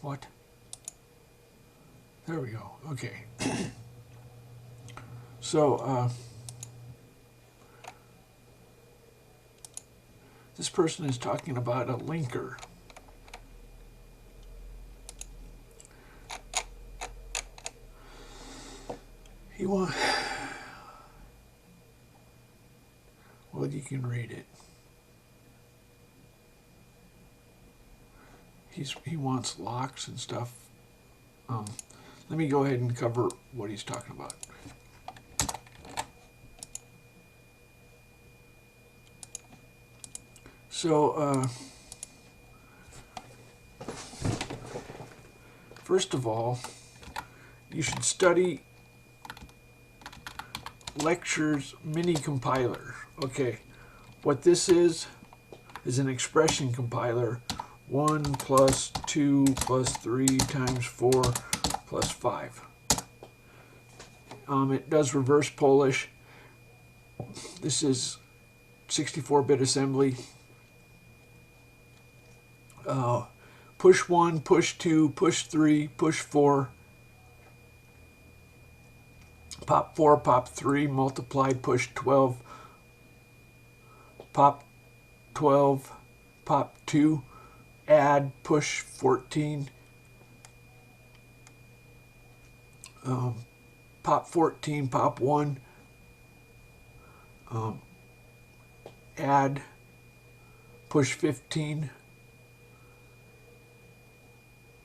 What? There we go. Okay. So, this person is talking about a linker. He wants... Well, you can read it. He wants locks and stuff. Let me go ahead and cover what he's talking about. So, first of all, you should study Lecture's mini compiler. Okay, what this is an expression compiler. 1 plus 2 plus 3 times 4 plus 5. It does reverse Polish. This is 64-bit assembly. Push 1, push 2, push 3, push 4. Pop 4, pop 3, multiply, push 12. Pop 12, pop 2. Add, push 14, pop 14, pop 1, add, push 15,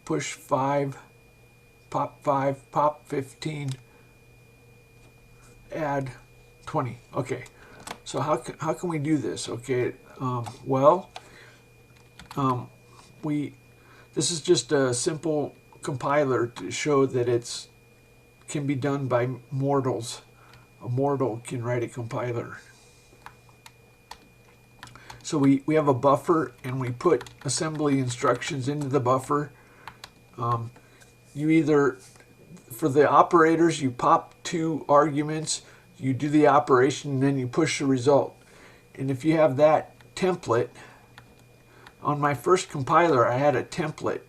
push 5, pop 5, pop 15, add 20. Okay, so how can we do this? Okay, this is just a simple compiler to show that it's can be done by mortals. A mortal can write a compiler. So we have a buffer and we put assembly instructions into the buffer. You either, for the operators, you pop 2 arguments, you do the operation, and then you push the result. And if you have that template, on my first compiler, I had a template,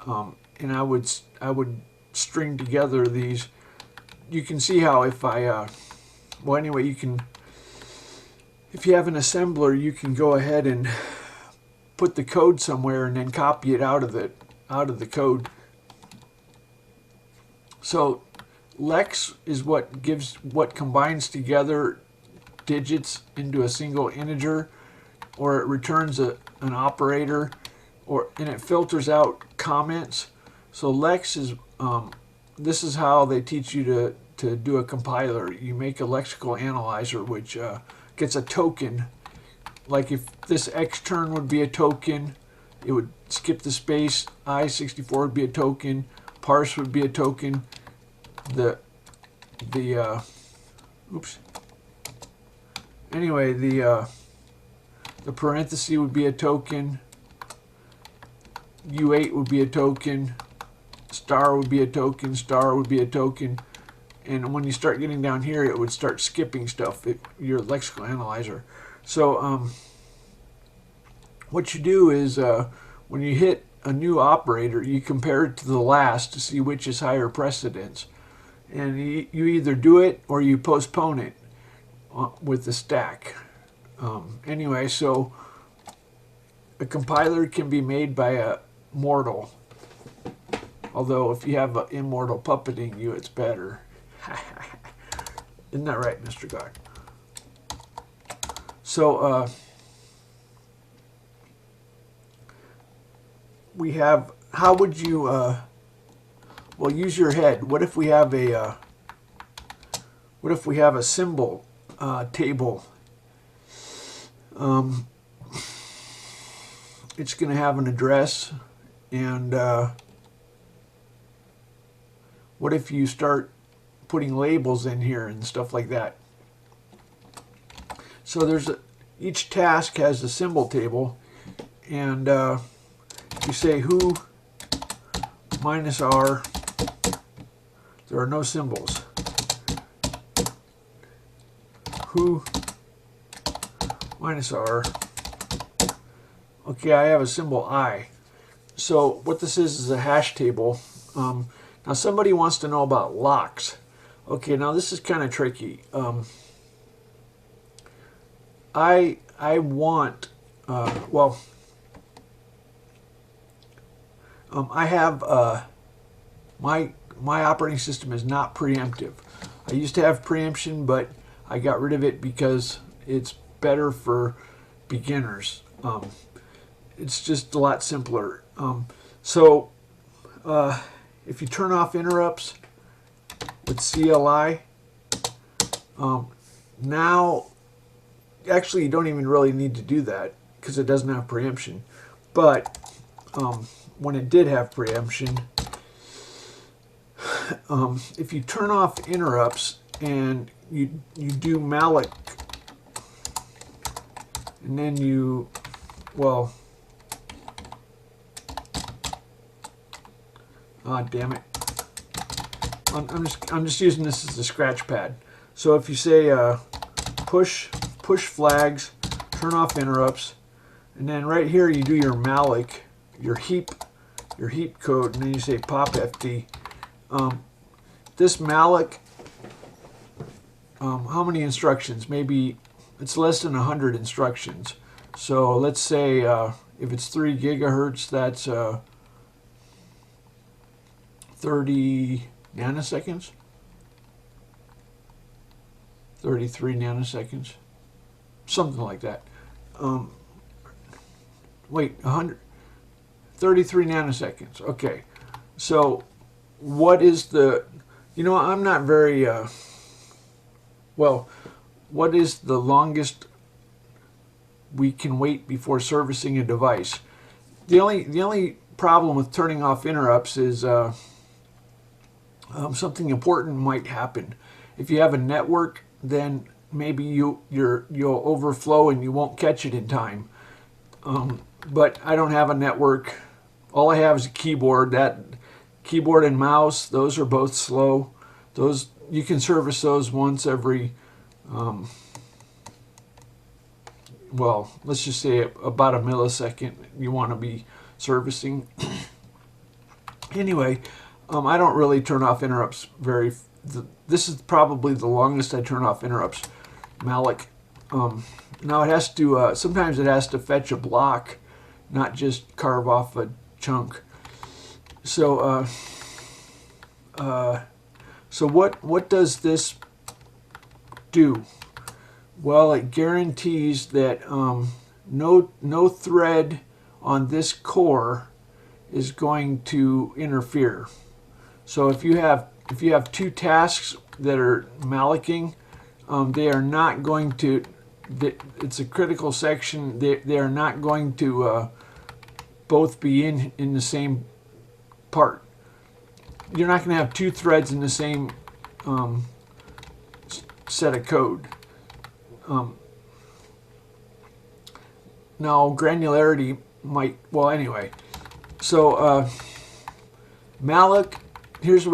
and I would string together these. You can see how if I, well, anyway, you can, if you have an assembler, you can go ahead and put the code somewhere and then copy it out of the code. So Lex is what combines together digits into a single integer, or it returns an operator, and it filters out comments. So Lex is this is how they teach you to do a compiler. You make a lexical analyzer which gets a token. Like if this extern would be a token, it would skip the space. I64 would be a token. Parse would be a token. Anyway, the parenthesis would be a token. U8 would be a token. Star would be a token. Star would be a token. And when you start getting down here, it would start skipping stuff. Your lexical analyzer. So what you do is when you hit a new operator, you compare it to the last to see which is higher precedence. And you either do it or you postpone it with the stack. Anyway, so a compiler can be made by a mortal. Although if you have an immortal puppeting you, it's better. Isn't that right, Mr. God? So we have, how would you, well, use your head. What if we have a symbol table? It's going to have an address, and what if you start putting labels in here and stuff like that? So each task has a symbol table, and you say who minus R, there are no symbols. Who minus R. Okay, I have a symbol I. So what this is a hash table. Now somebody wants to know about locks. Okay, now this is kind of tricky. I want well, I have my operating system is not preemptive. I used to have preemption, but I got rid of it because it's better for beginners. It's just a lot simpler. So if you turn off interrupts with CLI, now actually you don't even really need to do that because it doesn't have preemption. But when it did have preemption, if you turn off interrupts and you do malloc, and then you, well, damn it, I'm just using this as a scratch pad. So if you say push flags, turn off interrupts, and then right here you do your malloc, your heap code, and then you say pop FD. This malloc, how many instructions? Maybe it's less than 100 instructions. So let's say if it's 3 gigahertz, that's 30 nanoseconds, 33 nanoseconds, something like that. Wait, 33 nanoseconds. Okay, so what is the, I'm not very, well, what is the longest we can wait before servicing a device? The only problem with turning off interrupts is something important might happen. If you have a network, then maybe you'll overflow and you won't catch it in time. But I don't have a network. All I have is a keyboard. That keyboard and mouse, those are both slow. Those, you can service those once every, well, let's just say about a millisecond you want to be servicing. Anyway, I don't really turn off interrupts this is probably the longest I turn off interrupts, malloc. Now it has to, sometimes it has to fetch a block, not just carve off a chunk. So, so what does this do? Well, it guarantees that no thread on this core is going to interfere. So if you have 2 tasks that are mallocing, they are not going to. It's a critical section. They are not going to both be in the same part. You're not going to have 2 threads in the same set of code. Now granularity might, well, anyway. So malloc, here's the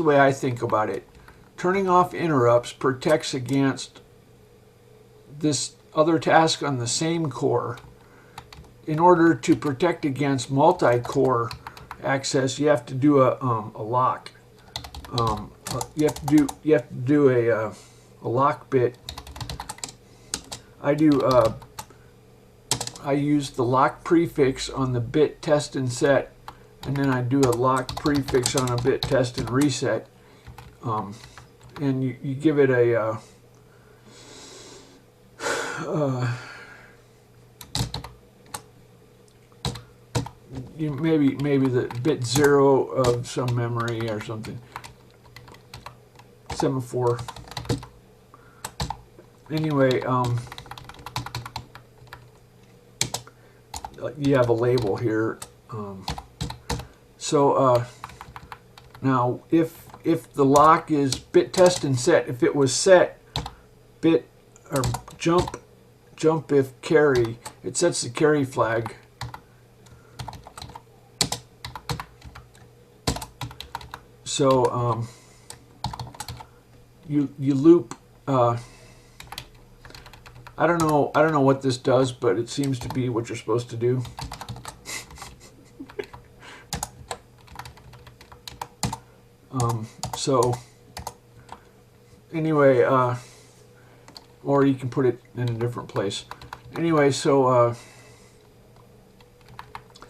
way I think about it. Turning off interrupts protects against this other task on the same core. In order to protect against multi-core access, you have to do a lock. You have to do a lock bit. I use the lock prefix on the bit test and set, and then I do a lock prefix on a bit test and reset. And you give it a maybe the bit 0 of some memory or something. Semaphore. Anyway, you have a label here. So now if the lock is bit test and set, if it was set bit or jump if carry, it sets the carry flag. So you loop. I don't know what this does, but it seems to be what you're supposed to do. So anyway, or you can put it in a different place. Anyway, so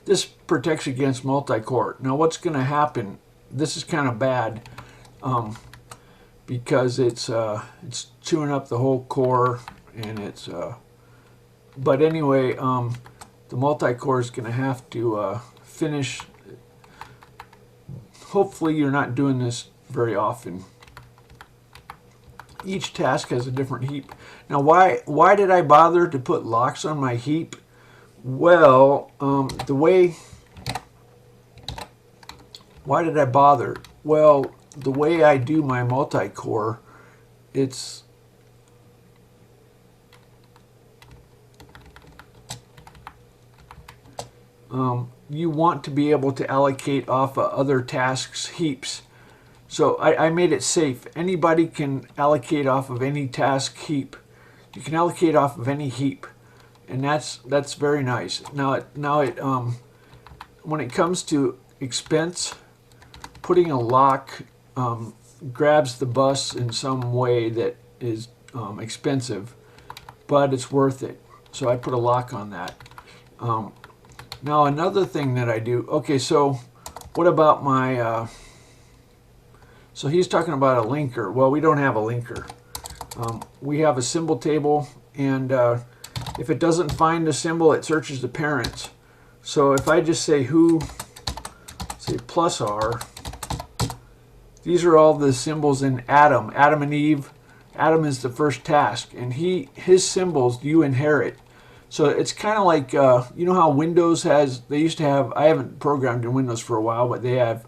this protects against multi-core. Now what's going to happen, this is kind of bad because it's chewing up the whole core, and it's but anyway, the multi-core is going to have to finish. Hopefully you're not doing this very often. Each task has a different heap. Now why did I bother to put locks on my heap? Well, why did I bother? Well, the way I do my multi-core, it's you want to be able to allocate off of other tasks heaps. So I made it safe. Anybody can allocate off of any task heap. You can allocate off of any heap, and that's very nice. Now when it comes to expense, putting a lock grabs the bus in some way that is expensive, but it's worth it. So I put a lock on that. Now another thing that I do. Okay, so what about my? So he's talking about a linker. Well, we don't have a linker. We have a symbol table, and if it doesn't find a symbol, it searches the parents. So if I just say who, say plus R, these are all the symbols in Adam. Adam and Eve. Adam is the first task, and his symbols you inherit. So it's kind of like, you know how Windows has, they used to have, I haven't programmed in Windows for a while, but they have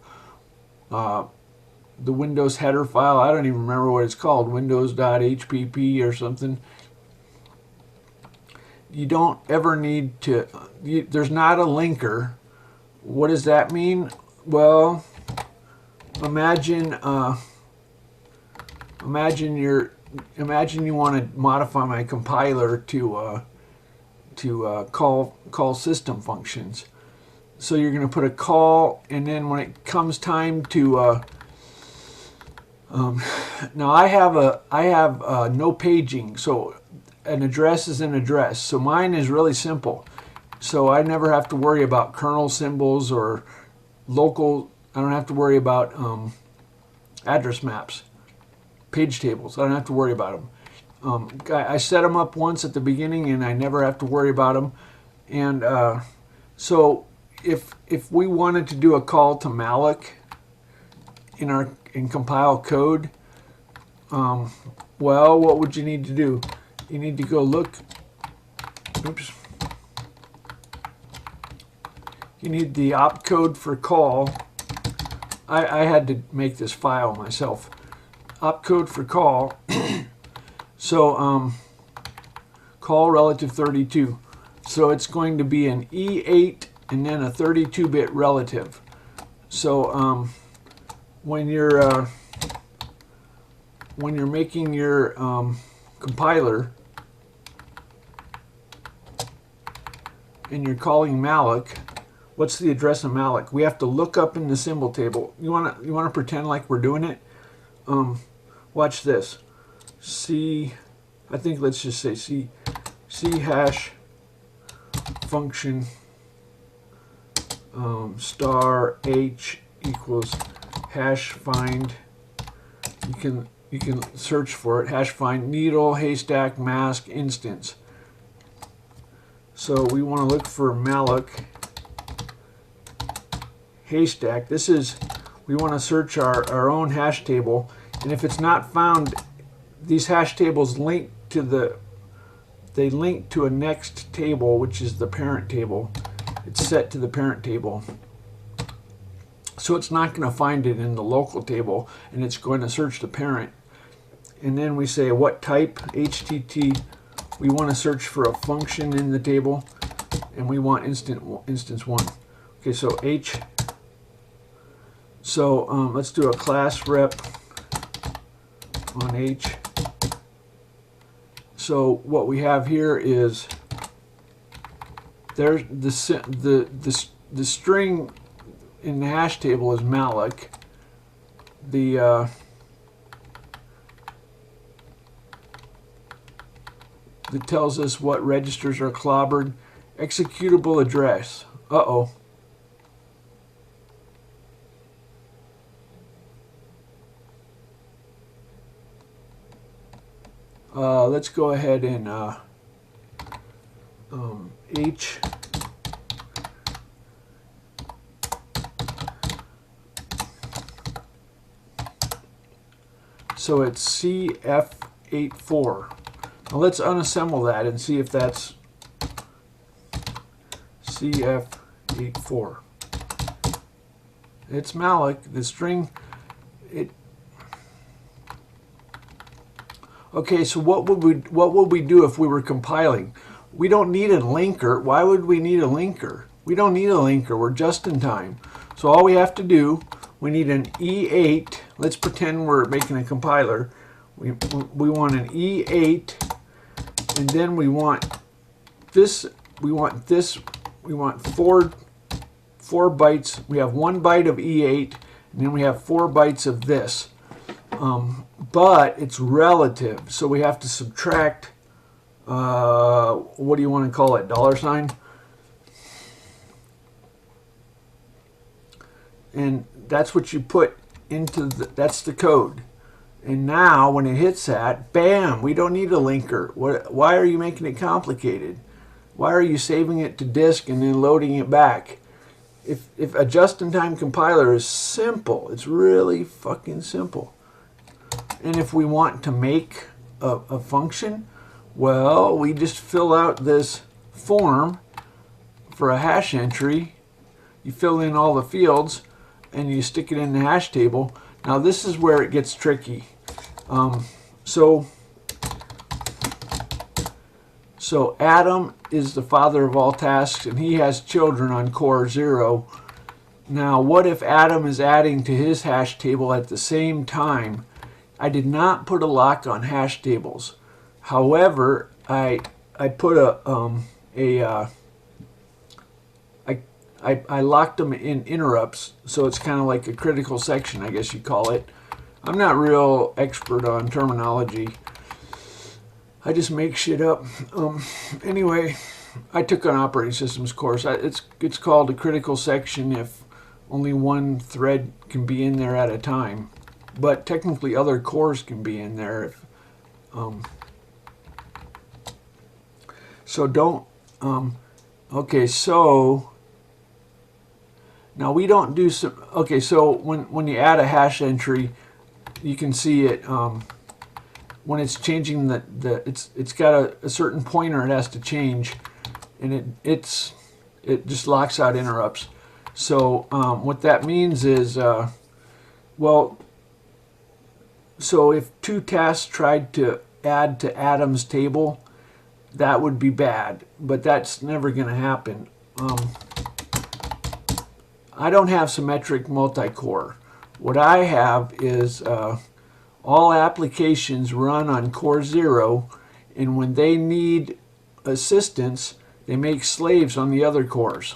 the Windows header file. I don't even remember what it's called, windows.hpp or something. You don't ever need to, there's not a linker. What does that mean? Well, imagine you want to modify my compiler to call system functions. So you're going to put a call, and then when it comes time to now I have no paging, so an address is an address. So mine is really simple. So I never have to worry about kernel symbols or local. I don't have to worry about address maps, page tables. I don't have to worry about them. I set them up once at the beginning, and I never have to worry about them. And so if we wanted to do a call to malloc in compile code, well, what would you need to do? You need to go look. Oops. You need the opcode for call. I had to make this file myself. Opcode for call. So call relative 32. So it's going to be an E8 and then a 32-bit relative. So when you're making your compiler and you're calling malloc, what's the address of malloc? We have to look up in the symbol table. You wanna pretend like we're doing it? Watch this. I think let's just say C hash function star h equals hash find. You can search for it. Hash find needle, haystack, mask, instance. So we want to look for malloc haystack. This is, we want to search our own hash table, and if it's not found, these hash tables link to they link to a next table, which is the parent table. It's set to the parent table. So it's not going to find it in the local table, and it's going to search the parent. And then we say what type, HTT. We want to search for a function in the table, and we want instance 1. Okay, so H. So let's do a class rep on H. So what we have here is there's the string in the hash table is malloc. the that tells us what registers are clobbered. Executable address. Uh-oh. Let's go ahead and H. So it's CF84. Now let's unassemble that and see if that's CF84. It's malloc. The string, okay, so what would we do if we were compiling? We don't need a linker. Why would we need a linker? We don't need a linker. We're just in time. So all we have to do, we need an E8. Let's pretend we're making a compiler. We want an E8, and then we want this. We want four bytes. We have 1 byte of E8, and then we have 4 bytes of this. But it's relative, so we have to subtract, what do you want to call it, $? And that's what you put into that's the code. And now when it hits that, bam, we don't need a linker. Why are you making it complicated? Why are you saving it to disk and then loading it back? If a just-in-time compiler is simple, it's really fucking simple. And if we want to make a function, well, we just fill out this form for a hash entry. You fill in all the fields and you stick it in the hash table. Now this is where it gets tricky. So Adam is the father of all tasks, and he has children on core 0. Now what if Adam is adding to his hash table at the same time? I did not put a lock on hash tables. However, I put I locked them in interrupts, so it's kind of like a critical section, I guess you call it. I'm not real expert on terminology. I just make shit up. Anyway, I took an operating systems course. It's called a critical section if only one thread can be in there at a time. But technically other cores can be in there. So don't, okay, so now we don't do some, okay, so when you add a hash entry, you can see it, when it's changing it's got a certain pointer it has to change, and it just locks out interrupts. So what that means is, well, so if 2 tasks tried to add to Adam's table, that would be bad, but that's never going to happen. I don't have symmetric multi-core. What I have is all applications run on core 0, and when they need assistance, they make slaves on the other cores.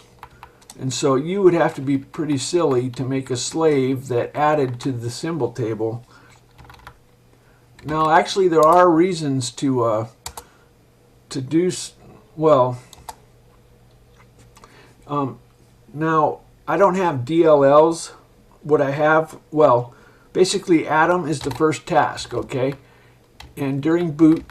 And so you would have to be pretty silly to make a slave that added to the symbol table. Now, actually, there are reasons to do well. Now, I don't have DLLs. What I have, well, basically Adam is the first task, okay? And during boot,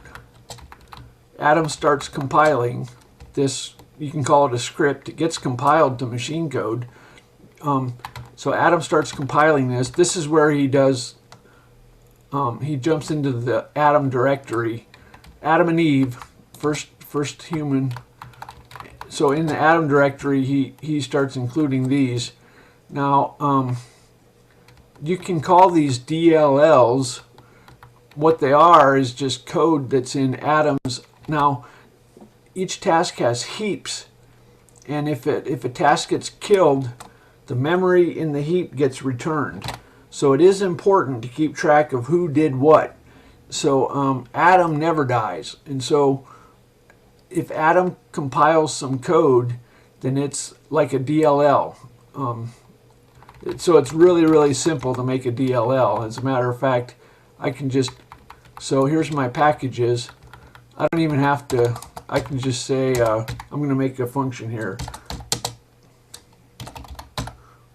Adam starts compiling this. You can call it a script. It gets compiled to machine code. So Adam starts compiling this. This is where he does, he jumps into the Adam directory. Adam and Eve, first human. So in the Adam directory, he starts including these. Now, you can call these DLLs. What they are is just code that's in Adam's. Now, each task has heaps, and if a task gets killed, the memory in the heap gets returned. So it is important to keep track of who did what. So Adam never dies, and so if Adam compiles some code, then it's like a DLL. So it's really, really simple to make a DLL. As a matter of fact, I can just, so here's my packages. I don't even have to, I can just say, I'm going to make a function here.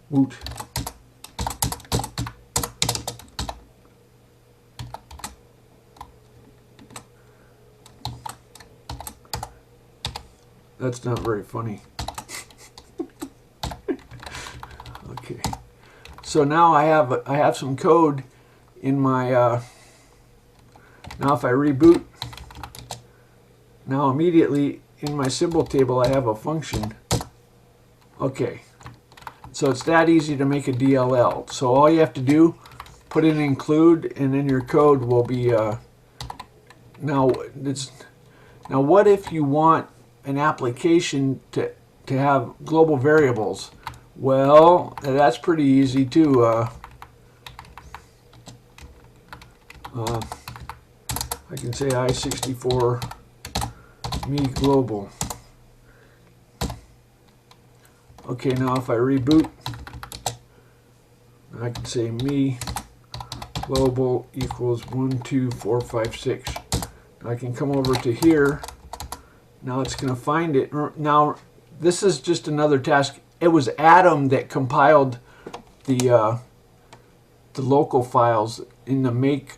Woot. That's not very funny. Okay. So now I have some code in my now if I reboot, now immediately in my symbol table I have a function. Okay. So it's that easy to make a DLL. So all you have to do, put in include, and then your code will be now what if you want an application to have global variables? Well, that's pretty easy too. I can say I64 me global. Okay, now if I reboot, I can say me global equals 1, 2, 4, 5, 6. I can come over to here. Now it's going to find it. Now this is just another task. It was Adam that compiled the local files in the make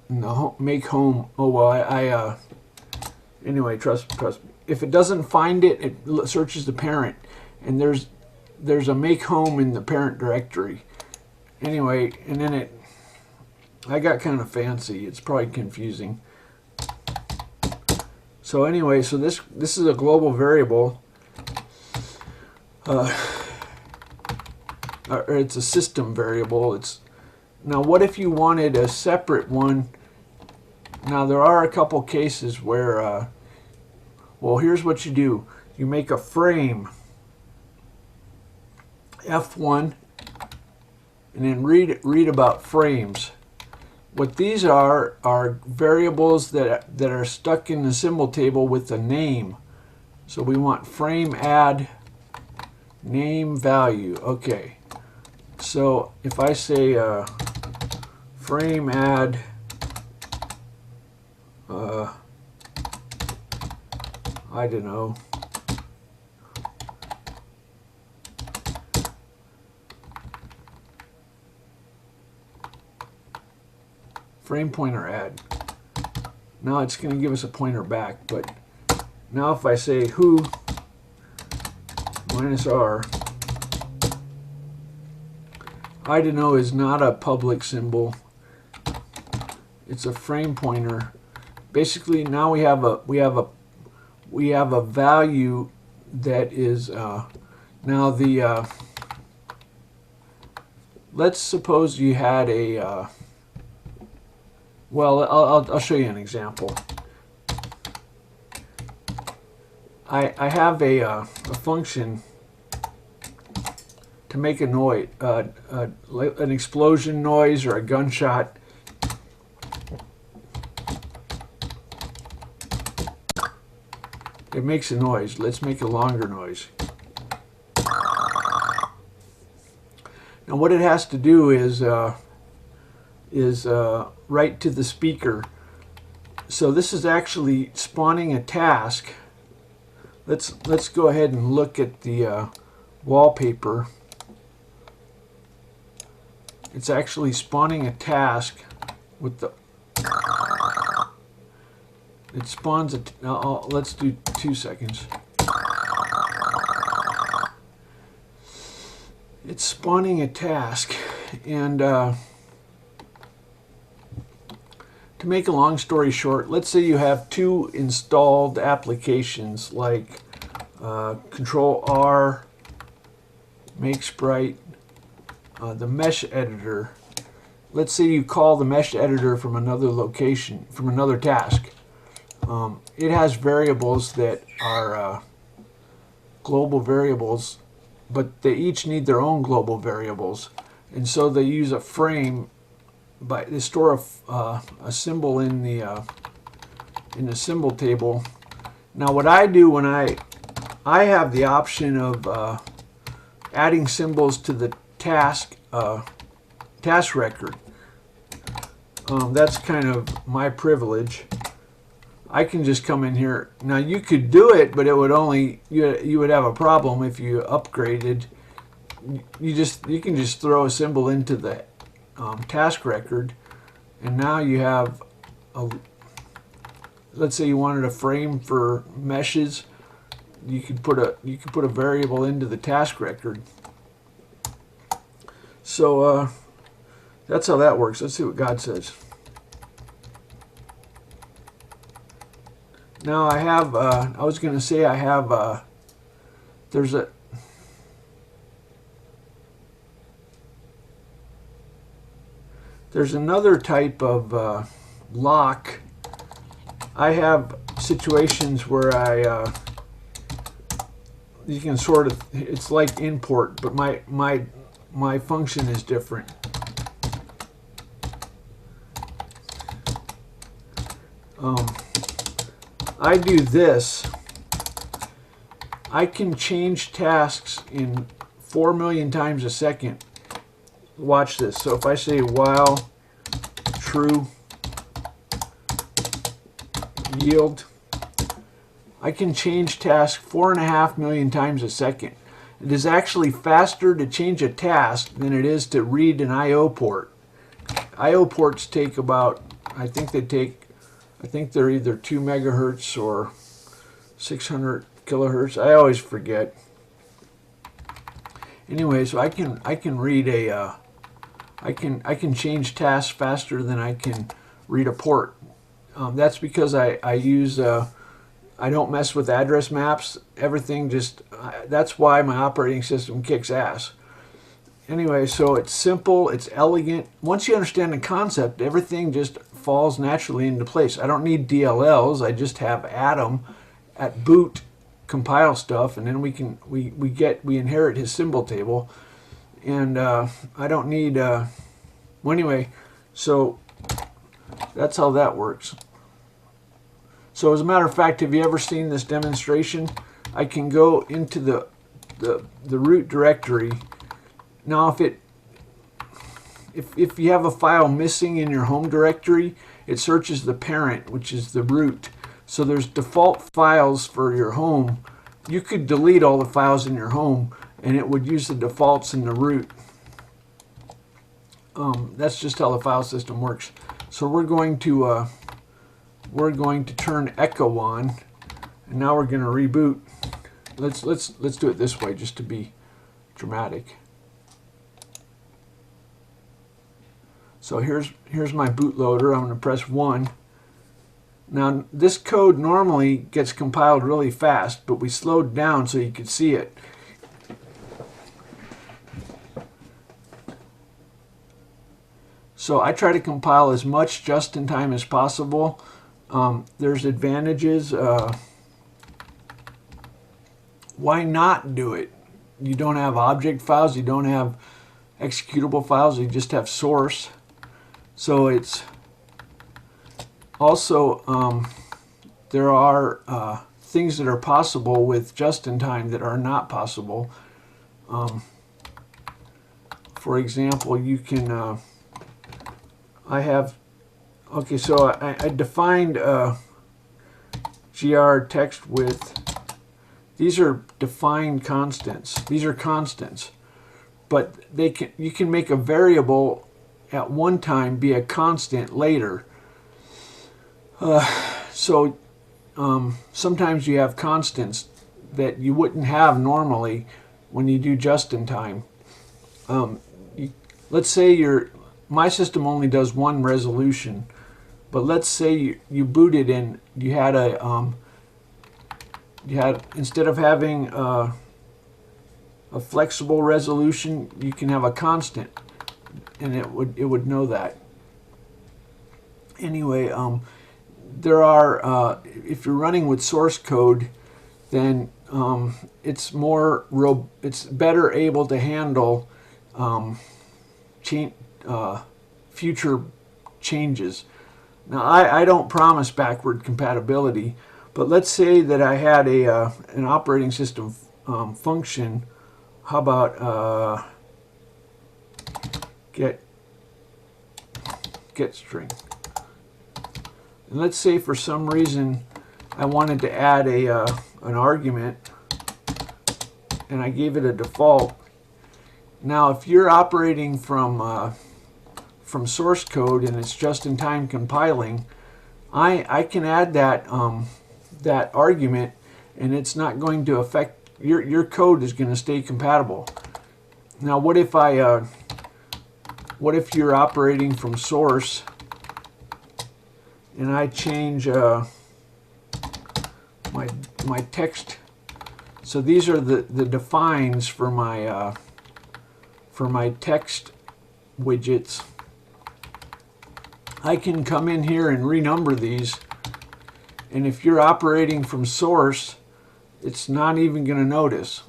home. Oh well, anyway, trust me. If it doesn't find it, it searches the parent, and there's a make home in the parent directory. Anyway, and then I got kind of fancy. It's probably confusing. So anyway, so this is a global variable. Or it's a system variable. Now what if you wanted a separate one? Now there are a couple cases where well, here's what you do. You make a frame F1 and then read about frames. What these are variables that are stuck in the symbol table with a name. So we want frame add name value. Okay. So if I say frame add I don't know, frame pointer add. Now it's going to give us a pointer back, but now if I say who minus r, I don't know is not a public symbol. It's a frame pointer. Basically, now we have a value that is now the let's suppose you had a well, I'll show you an example. I have a function to make a noise, an explosion noise or a gunshot. It makes a noise. Let's make a longer noise. Now what it has to do is write to the speaker. So this is actually spawning a task. Let's go ahead and look at the wallpaper. It's actually spawning a task with the. It spawns a. Let's do 2 seconds. It's spawning a task, and to make a long story short, let's say you have 2 installed applications like Control R, Make Sprite, the mesh editor. Let's say you call the mesh editor from another location, from another task. It has variables that are global variables, but they each need their own global variables, and so they use a frame. They store a symbol in the symbol table. Now what I do when I have the option of adding symbols to the task record. That's kind of my privilege. I can just come in here. Now you could do it, but it would only, you would have a problem if you upgraded. You can just throw a symbol into the task record, and now you have a, let's say you wanted a frame for meshes, you could put a variable into the task record. So that's how that works. Let's see what God says. Now I have, I was going to say I have, there's another type of lock. I have situations where you can sort of, it's like import, but my function is different. I do this. I can change tasks in 4 million times a second. Watch this. So if I say while true yield, I can change task 4.5 million times a second. It is actually faster to change a task than it is to read an I/O port. I/O ports take about, I think they're either 2 megahertz or 600 kilohertz. I always forget. Anyway, so I can read a I can change tasks faster than I can read a port. That's because I use I don't mess with address maps. Everything just that's why my operating system kicks ass. Anyway, so it's simple, it's elegant. Once you understand the concept, everything just falls naturally into place. I don't need DLLs. I just have Atom at boot compile stuff, and then we inherit his symbol table, and I don't need well, anyway, so that's how that works. So as a matter of fact, have you ever seen this demonstration? I can go into the root directory. Now if you have a file missing in your home directory, it searches the parent, which is the root. So there's default files for your home. You could delete all the files in your home and it would use the defaults in the root. That's just how the file system works. So we're going to turn echo on, and now we're going to reboot. Let's do it this way just to be dramatic. So here's my bootloader. I'm going to press 1. Now this code normally gets compiled really fast, but we slowed down so you could see it. So I try to compile as much just in time as possible. There's advantages. Why not do it? You don't have object files, you don't have executable files, you just have source. So it's also there are things that are possible with just-in-time that are not possible. For example, you can I have, okay, so I defined gr text width. These are defined constants. These are constants, but you can make a variable at one time be a constant later. So sometimes you have constants that you wouldn't have normally when you do just-in-time. Let's say my system only does one resolution, but let's say you booted and you had instead of having a flexible resolution, you can have a constant, and it would know that. Anyway, there are if you're running with source code, then it's better able to handle future changes. Now I don't promise backward compatibility, but let's say that I had an operating system function. How about get string. And let's say for some reason I wanted to add an argument, and I gave it a default. Now, if you're operating from source code and it's just-in-time compiling, I can add that that argument, and it's not going to affect your code. Is going to stay compatible. Now, what if you're operating from source and I change my text? So these are the defines for my text widgets. I can come in here and renumber these, and if you're operating from source, it's not even going to notice.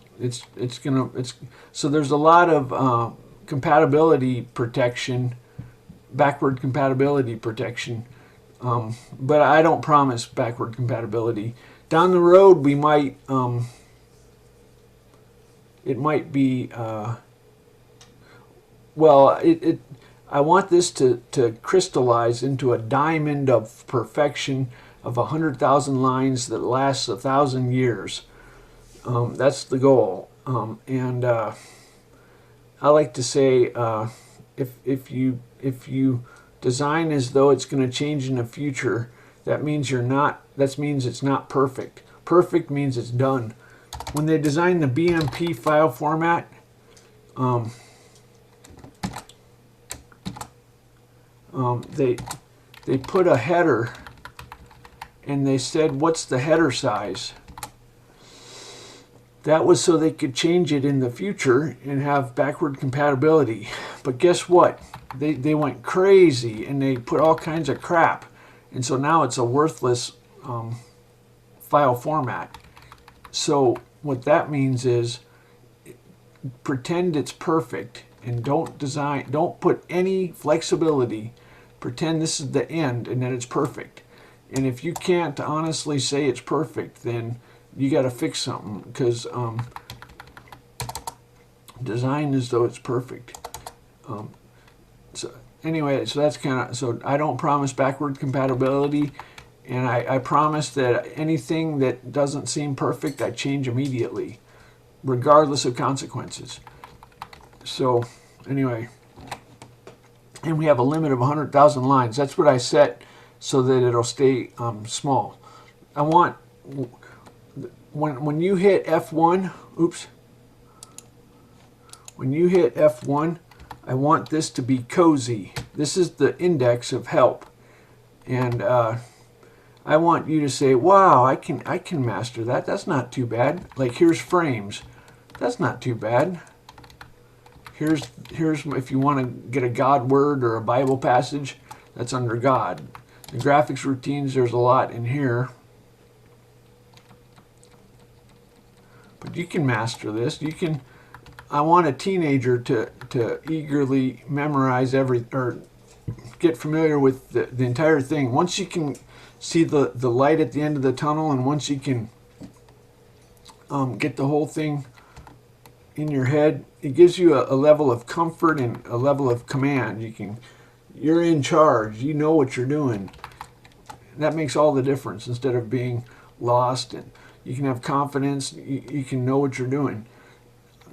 So there's a lot of compatibility protection, backward compatibility protection, but I don't promise backward compatibility. Down the road, we might it might be well, I want this to crystallize into a diamond of perfection of 100,000 lines that lasts 1,000 years. That's the goal. And I like to say, if you design as though it's going to change in the future, that means it's not perfect. Perfect means it's done. When they designed the BMP file format, they put a header, and they said, what's the header size? That was so they could change it in the future and have backward compatibility. But guess what? They went crazy and they put all kinds of crap. And so now it's a worthless file format. So what that means is pretend it's perfect and don't put any flexibility. Pretend this is the end and that it's perfect. And if you can't honestly say it's perfect, then you got to fix something, because design as though it's perfect. So anyway, so that's kind of, so I don't promise backward compatibility, and I promise that anything that doesn't seem perfect, I change immediately, regardless of consequences. So anyway, and we have a limit of 100,000 lines. That's what I set so that it'll stay small. I want, when you hit F1, when you hit F1, I want this to be cozy. This is the index of help, and I want you to say, wow, I can master that. That's not too bad. Like, here's frames. That's not too bad. Here's if you want to get a God word or a Bible passage, that's under God. The graphics routines, there's a lot in here. But you can master this. You can. I want a teenager to eagerly memorize or get familiar with the entire thing. Once you can see the light at the end of the tunnel, and once you can get the whole thing in your head, it gives you a level of comfort and a level of command. You're in charge. You know what you're doing. That makes all the difference. Instead of being lost, and you can have confidence. You can know what you're doing.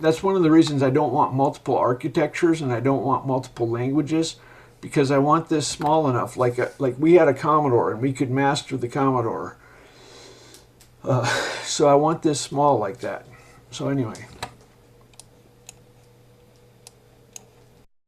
That's one of the reasons I don't want multiple architectures and I don't want multiple languages, because I want this small enough. Like we had a Commodore and we could master the Commodore. So I want this small like that. So anyway.